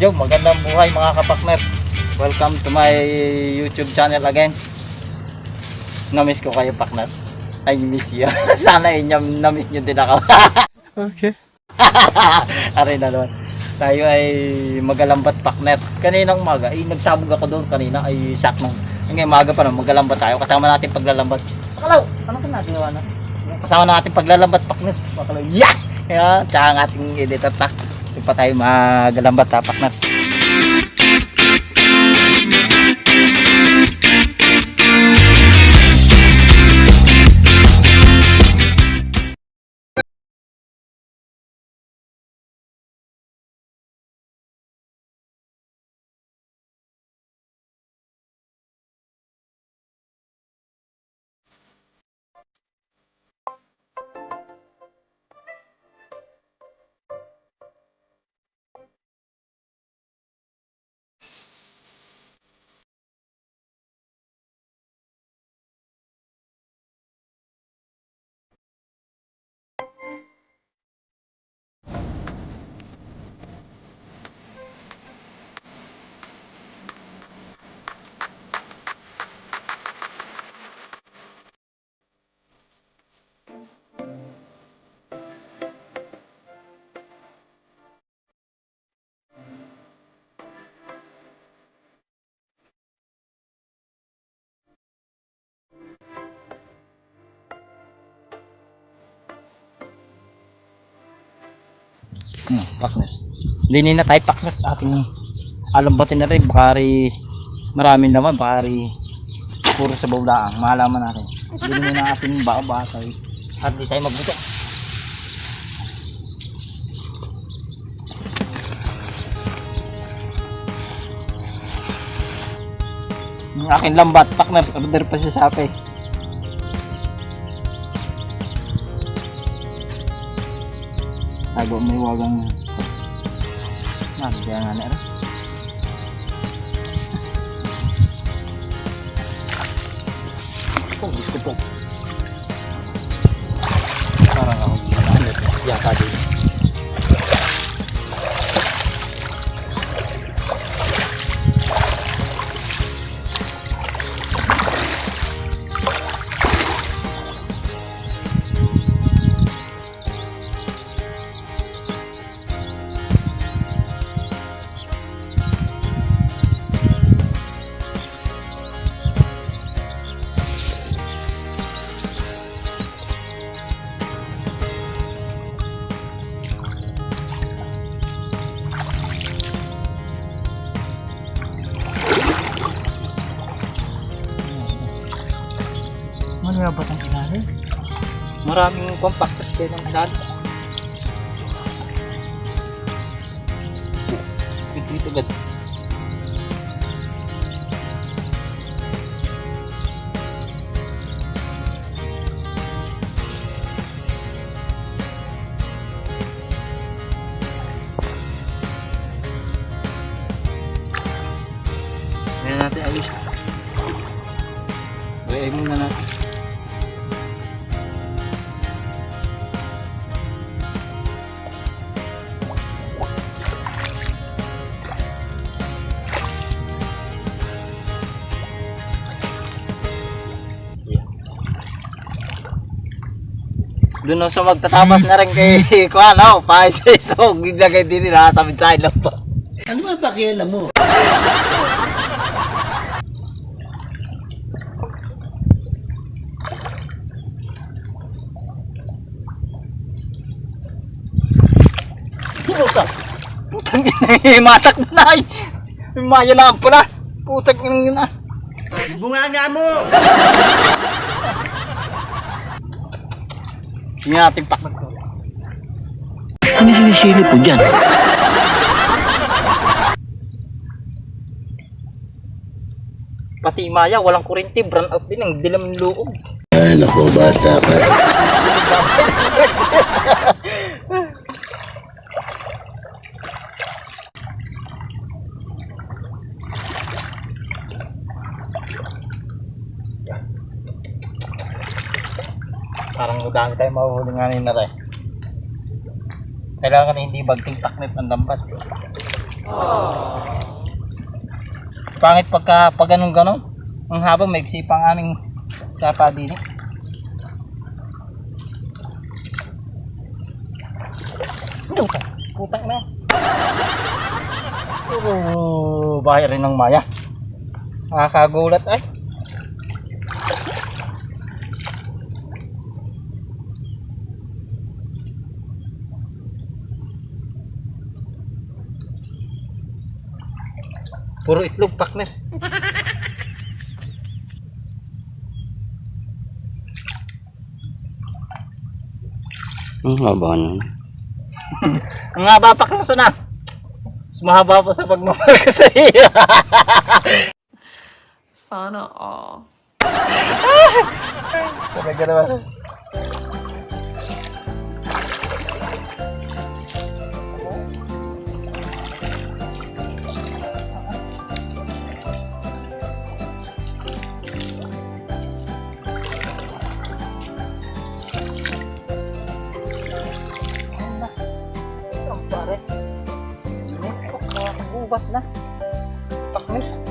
Yo, magandang buhay mga kapakners. Welcome to my YouTube channel again. Namiss ko kayo, pakners. I miss you. Sana namiss nyo din ako. Okay. Aray na naman. Tayo ay magalambat, pakners. Kaninang umaga, nagsabog ako doon kanina. Ay shock nung. Ngayon umaga pa naman, magalambat tayo. Kasama natin paglalambat. Pakalaw! Ano ka natin gawa na? Kasama natin paglalambat, pakners. Pakalaw. Yeah! Yan, tsaka ang ating editor ta. Hindi pa tayo magalambat ha, pakners. Pakners. Dinin na tayo, pakners. Ating alambatin na rin. Bakari marami naman. Bakari puro sa bawlaang. Mahalaman natin. Dinin na ating bakabakay. At di tayo magbuto. Ang aking lambat, pakners. Order pa sa Shopee. Tago may wagang kaya nga na rin. Oh, gusto po. Parang ako yata din. Ano ba itong ilalim? Maraming compactors kayo ng ilalim. Ito agad. Ayan natin ayos. Ay muna natin. Doon sa magtatapas na rin kay Kuano, pa-isa-isa, gilagay din nila, sabi sa ilang pa. Ano ba pakialam mo? Putak! Putang ina, matak mo na ay! Maya lang pala! Putak ina! Bunga nga mo! Sige natin pakmas ko. Ano sinisilip po dyan? Pati Maya, walang kuryente, brown out din ang dilam ng loob. Ay, naku, bata ka. Parang dami tayong mahuhuli nga nila rin. Kailangan hindi bagting pakners ang lambat. Pangit pag ganun-ganon. Ang habang may pang aming sapa din. Putang na. Puro bahay rin ng maya. Nakakagulat ay. Puro itlog, partners. Ang haba nun. Ang haba partners na. Mas mahaba pa sa pagmamahal ko sa iyo. Sana all. Talaga naman. Gubat na. Paknis.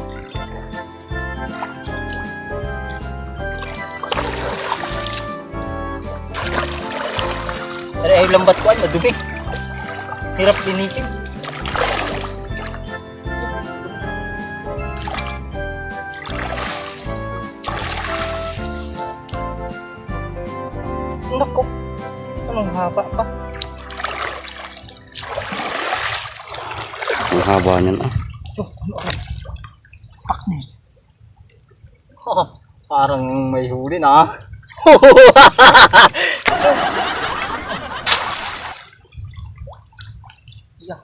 Pero ay lambat ko ay madumi. Hirap linisin. Nako. Anong haba pa? Ang haba niyan ah. Paknis. Oh, parang may huli na. Yeah.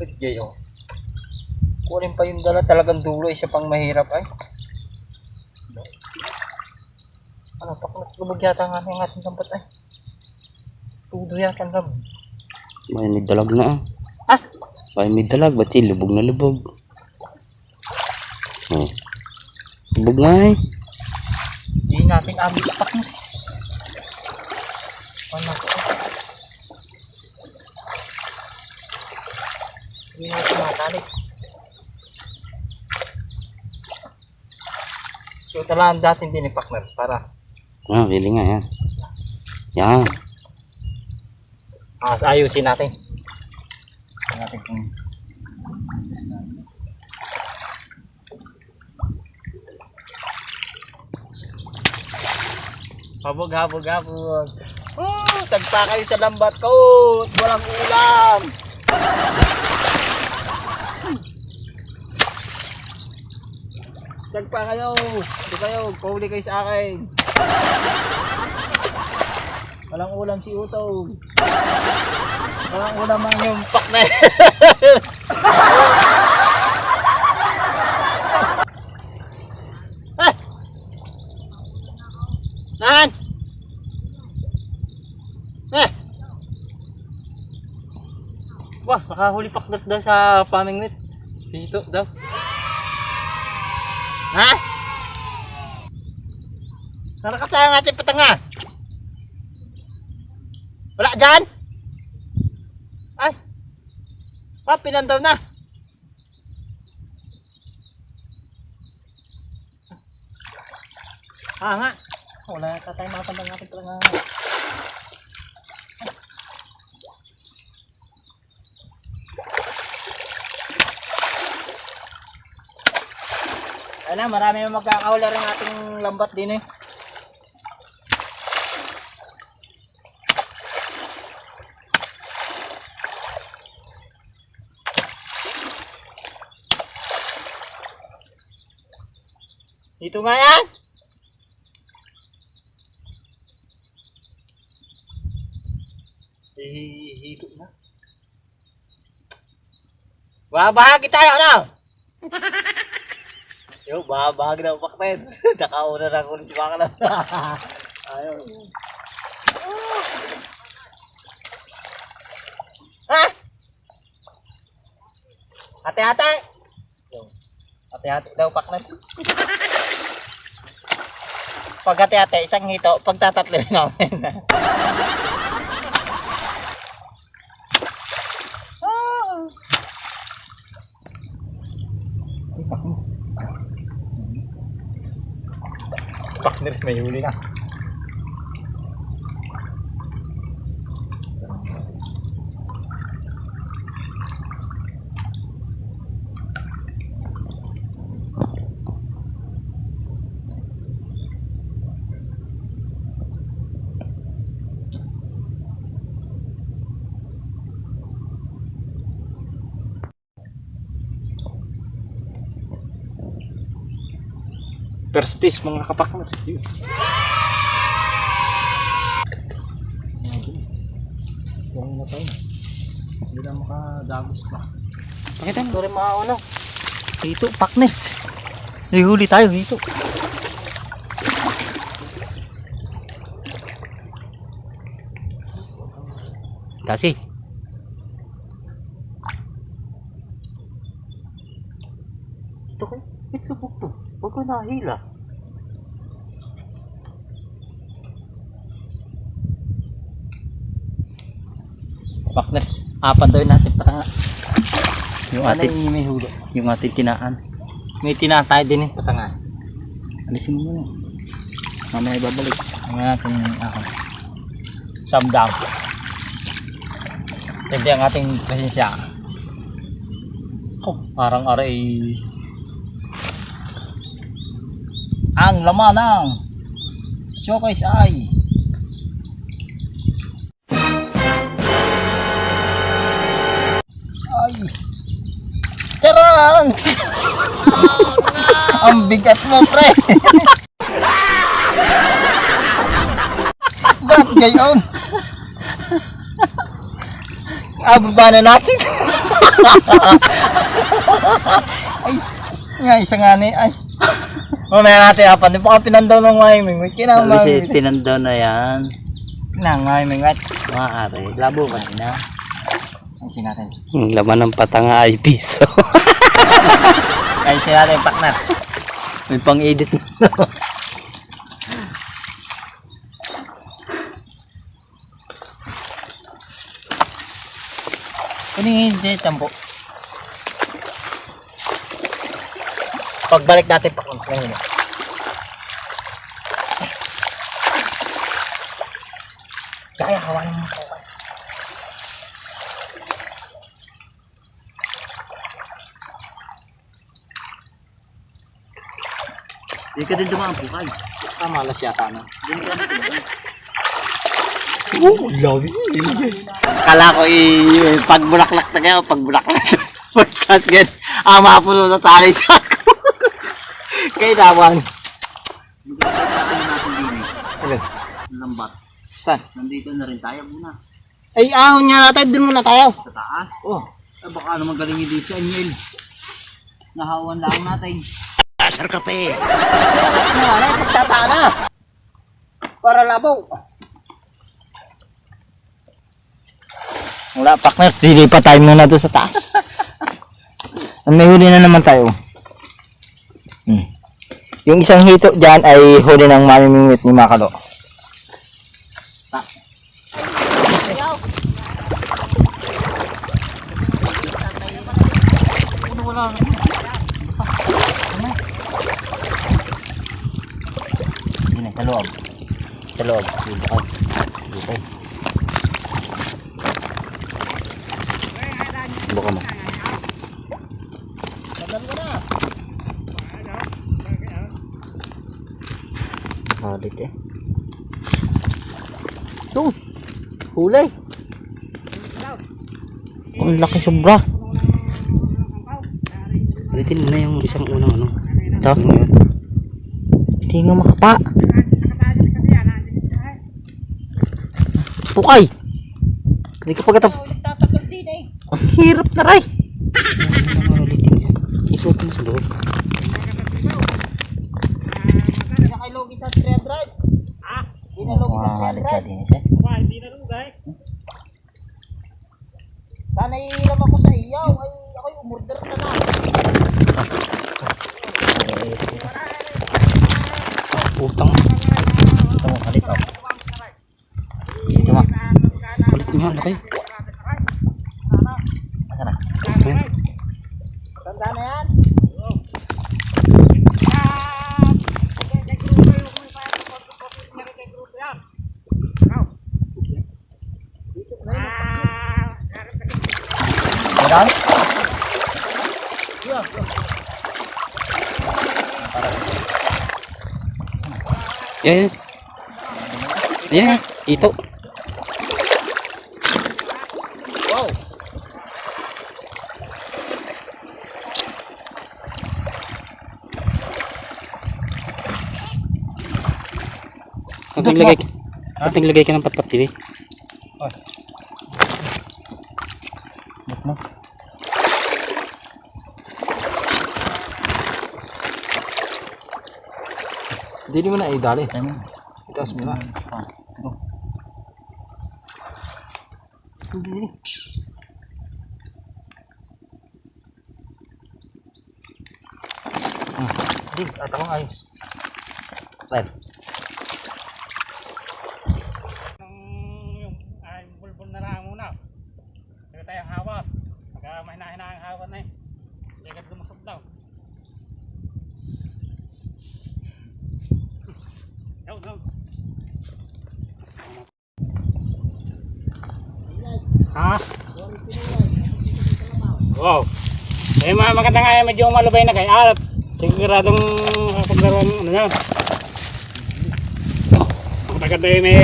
Bitgay oh. Kunin pa yung dala, talagang dulo, isa pang mahirap ay. Ano, paknas lumag yata nga ng ating lambat ay. Tudo yata ang lambat. May dalag na ah. Ah! May dalag, ba't si lubog na lubog? Oh. Lubog nga eh. Hindi natin abot paknas. Ano ko? Hindi natin matalik. So talaan natin din yung partners para Ah, pili nga yan. Yan. ayusin natin. Natin kung habog. Sagpa kayo sa lambat ko. Walang ulam. Sagpa kayo. Hindi kayo. Pauli kayo sa akin. Walang ulam si Utong. Walang ulam ang yung partner. Nahan! Wah, nakahuli pakdas daw sa pamingwit. Dito daw. Ha? Nakakatawa ng ating patanga. Wala dyan? Ay! Pinandaw na. Nga. Wala yata tayong makatandang natin talaga. Ayan na, marami na magkakahula rin ating lambat din eh. Dito nga yan! Hito na. Babahagi tayo, ano? Yo, babahagi na pakten. Nakauna na ako ng baka na. Ayaw. Ha? Ate-ate. Ate-ate daw pakten. Pag ate-ate, isang hito, pagtatatlo namin. partners, may huli na. First piece mga kapakners. Huwag na tayo. Hindi na makadagos pa. Pakita mo. Ito rin mga ano. Hito, partners. Ihuli tayo hito. Kasi. Ito ko. Ito bukto. Huwag ko nahila. Partners, apan daw natin patanga. Yung Ano ating, yung may huli? yung ating tinaan. May tinaan tayo din eh, patanga. Alisin mo muna. Mamaya ibabalik. Ano natin ako. Samdam. Hindi ang ating presensya. Oh, parang aray. Ang laman ng showcase ay charan! Ang bigat mo, pre! Ba't gayon? Ababa na natin. Ay, nga isa nga ni, ay. Mamaya natin apan, di pa ka pinandaw ng maiming. Sabi si pinandaw na yan. Nang maiming, at. Maaari. Labo ka na. Ayusin natin. Yung laman ng patanga ay piso. Ayusin natin, partners. May pang-edit na. Kunin hindi, tampo. Pagbalik natin, partners, ngayon. Kaya, kawalan mo ko. Hindi ka din dumaan po kayo. Malas yata na. Hindi ka din dumaan. Oh, love it. Kala ko pagbulaklak na kayo, pagbulaklak. Podcast gan. Mapuno na tali sa ako. Kaya tawan. Ano? Lambat. Saan? Nandito na rin tayo muna. Ay, ahon niya natin. Doon muna tayo. Sa taas. Oh. Baka naman galing hindi sa inyo. Nahawan lang natin. Asar kape. Wala, pagtataan na. Para labaw. Wala, partners. Dilipat tayo muna doon sa taas. May huli na naman tayo. Yung isang hito dyan ay huli ng mamimingwit ni Makalo. Hindi na, sa loob. Sa loob. Dito. Baka mo. Halit eh. Ito. Huli. Ang laki sobra. Ulitin mo na yung isang unang ano. Ito. Hindi nga makapa. Tukay. Hindi ka pagkatap. Ang hirap na ray. Ulitin yan. Isuot mo sa loob. Nakailogi sa 300. Dinalogi sa 300. Sana iiram ako sa iyaw. Ay, ako'y umorder na lang. Utang. Ito mo, halit ako. Ito mo. Ulit niya. Laki. Asa na? Tanda na yan. Saan? Yan. Yan. Yan. Ito. Wow. Kunting lagay ka ng patpat din eh. Buk mo. Hindi mo na idali. Itaas mo na. Hindi. Hindi, at akong ayos. Right. Yung bulbul na lang muna. Hindi tayo hawa. Pagka mahina-hina ang hawa na eh. Hindi agad lumusog daw. Go. Ha? Wow. Eh maganda nga medyo malubay na kay Arap. Siguradong paglaruan ano yan. Agad ay may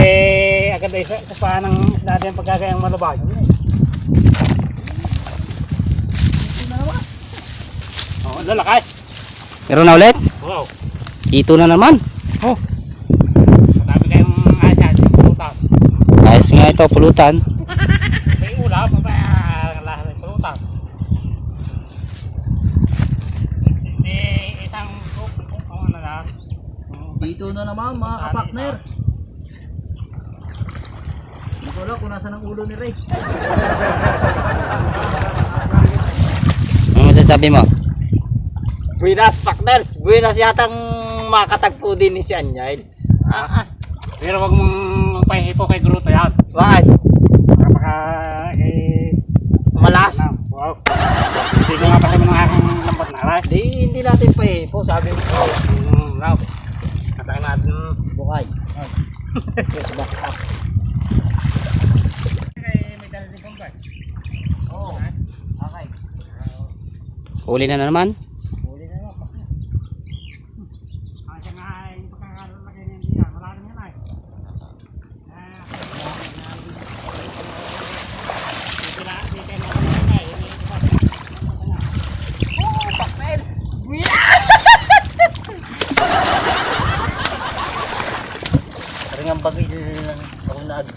agad ay sa paan ng dati ang pagkakayang malubay. Oh, lalakay. Meron na ulit? Wow. Ito na naman. Oh. Sabi kayong asya, pulutan. Ayos nga ito, pulutan. May ulam, lahat ng pulutan. Hindi isang ano na. Dito na naman mga kapakner. Hindi ko alam kung nasa ng ulo ni Ray. Ano masasabi mo? Buenas partners. Buenas yatang makatagpo din ni si Anyail. Pero wag mong magpahipo kay Gruto yan. Bakit? Baka Malas? Wow. Hindi ko nga pala ng aking lambat na alay. Hindi natin pa eh. Po, sabi mo. Wow. Katakan natin. Bukay. Yes, back up. May dala din kong guys. Oo. Okay. Huli na naman. Huli na naman. Kasi nga yung pagkakalagay niya hindi yan. Wala rin yan ay. Oh, partners! Parang ang bagay lang ako nag...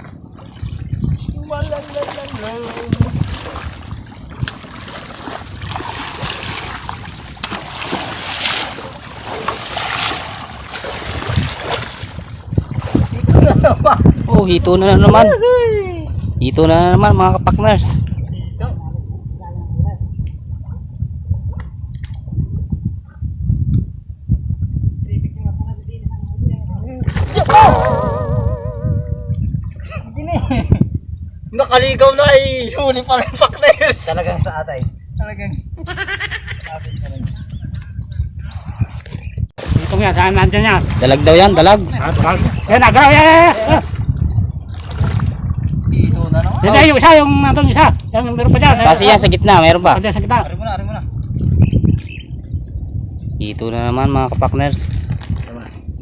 Oh, ito na naman. Ito na naman mga kapakners. Nakaligaw na ay huli pa rin partners. Talagang sa atay. Talagang. Dito nga, saan nandiyan yan? Dalag daw yan, dalag. Yan, agaraw, yan. Dito na naman. Yan, yung isa, yung nandun isa. Yung meron pa dyan. Kasi yan sa gitna, meron pa. Sa gitna. Ari mo na. Ito na naman mga kapakners.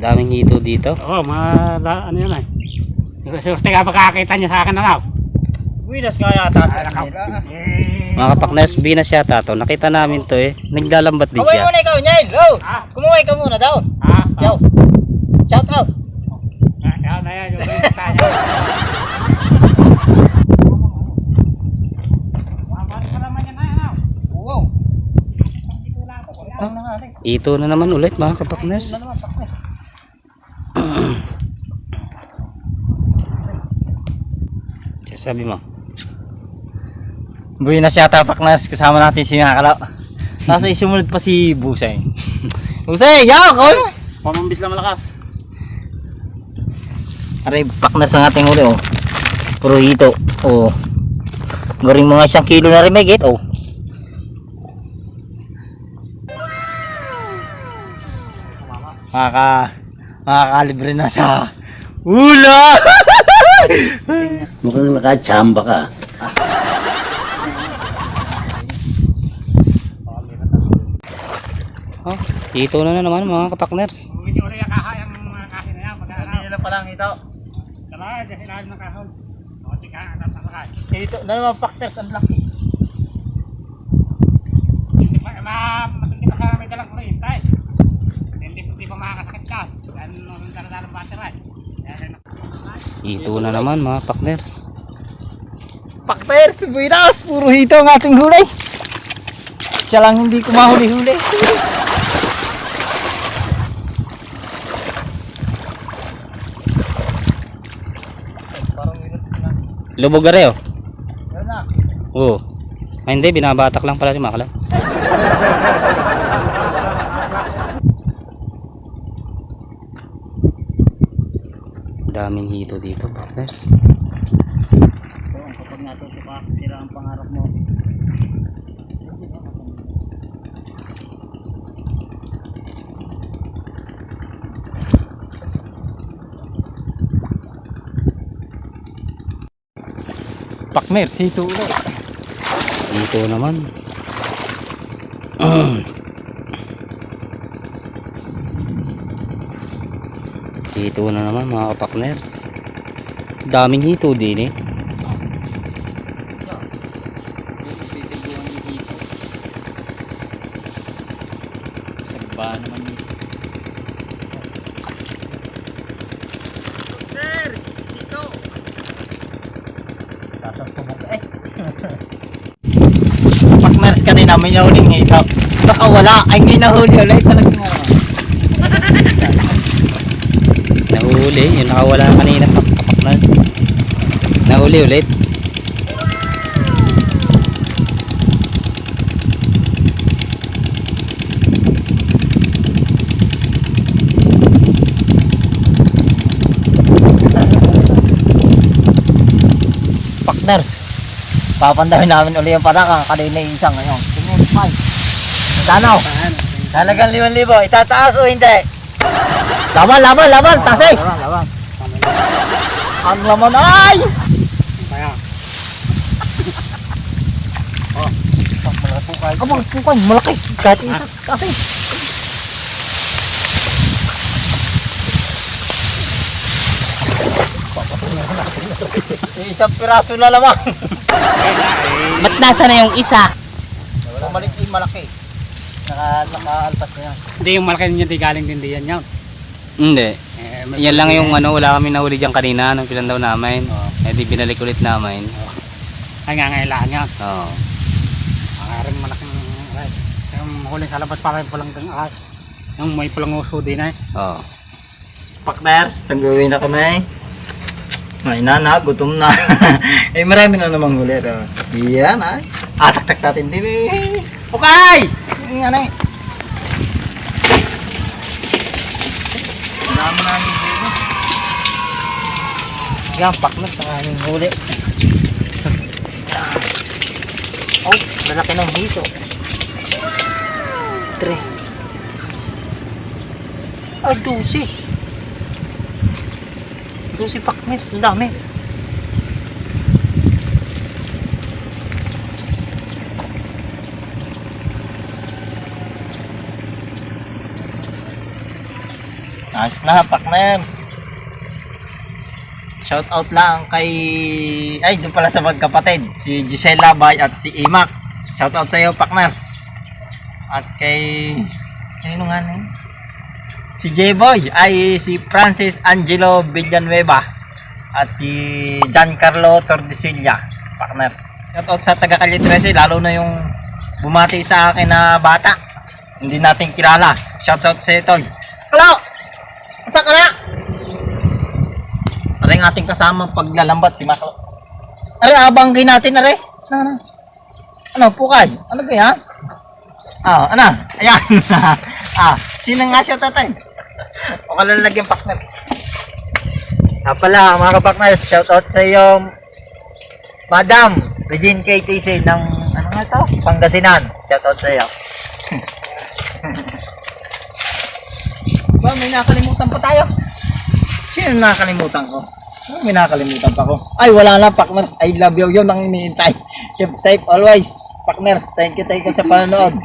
Daming hito dito. Oo, ano yun ay. Surte ka makakita niya sa akin na lang. Buenas nga yata sa kanila. Mga kapakners, binas yata to. Nakita namin to eh. Naglalambat din Kaway siya. muna ikaw, Nyail. Kumuhay ka muna daw. Yo. Shout out. Yan na yan, yung benta niya. Mabalik pa naman yan na yan. Wow. Ano na nga rin. Ito na naman ulit mga kapakners. Ano naman, partners? Sabi mo. Buenas yata, partners. Kasama natin si Nakalaw. Tapos ay sumunod pa si Busay. Busay, yaw! Koy! Pamambis lang malakas. Aray, partners ang ating huli, oh. Puro hito, oh. Garing mga 1 kilo na rin may gate, oh. Makakalibre na sa hula! Mukhang nakachamba ka. Ito na naman mga kapakners. Medyo ulit ang kahay ang mga kahay na yan. Hindi nila palang ito. Sabay, dyan ilalim ng kahon. O, tika, atas na sakay. Ito na naman partners, ang laki. Matindi pa sa may dalang kurintay. Hindi pa makakasakit ka. Yan ang dalang battery. Ito na naman mga kapakners. Partners, buinas, puro hito ang ating huli. Siya lang hindi ko mahuli-huli. Parang minute na. Lubog are oh. Yan na. Oo. Ay hindi, binabatak lang pala si Makala. Daming hito dito, partners. Kapag natutupa, sila ang pangarap mo. Partners, hito ulit. Dito naman. Dito na naman mga kapakners. Daming hito din eh. Sagba naman yun. Partners, hito. Tasang tubog eh. Partners, kanina may nahuling hito. Nakawala, ay may nahuli ulit talagang Nahuli, yung nakawala kanina kapakners. Nahuli ulit. partners. Papandawin namin uli yung patakang kanina isang ngayon. Tingnan mo, Danaw. Talagang 5,000. Itataas o hindi? Laban. Tasay. Laban. Ang laman ay! Kaya, Pukay. Malaki. Kahit isa. Tasay. Isang piraso na lamang. Ba't nasa na yung isa? Bumalik yung malaki. Nakaalpas na yan. hindi yung malaki niya, di galing din diyan yan. Hindi. May Yan lang yung ano, wala kami nahuli dyan kanina nung pinandaw namin. Eh di binalik ulit namin. Ay nga ngailangan yan. Oo. Ang rin malaking right. Yung huling sa labas para yung pulang ding yung may pulang uso din ay. Oo. Partners, tangguin na kami. Ay na, gutom na. Eh marami na namang huli. Yan ay. Atak-tak natin din eh. Pukay! Yan ay. Dami na yung huli. Yan, partners, ang aming huli. Oh, lalaki ng hito. 3. Ay, 12. 12 partners, ang dami. Nice na, partners. Shout out lang kay doon pala sa magkapatid, si Gisela Bay at si Imak. Shout out sa iyo, partners. At kay sino nga na yun? Si J-Boy ay si Francis Angelo Villanueva at si Giancarlo Tordesillas, partners. Shout out sa taga Calle 13, lalo na yung bumati sa akin na bata. Hindi natin kilala. Shout out sa ito. Hello! Asa ka na? Aray ang ating kasama paglalambat si Maklo. Aray, abanggay natin, aray. Ano, pukay? Ano kaya? Ano? Ayan. Sino nga siya, tatay? O kalalagyan, partners. Pala, mga ka-partners, shoutout sa iyo, Madam Regine KTC ng, ano nga ito? Pangasinan. Shoutout sa iyo. Ba, may nakalimutan pa tayo. Sino nakalimutan ko? May nakalimutan pa ko. Ay, wala na, partners. I love you. Yun ang iniintay. Keep safe always. Partners, thank you sa panonood.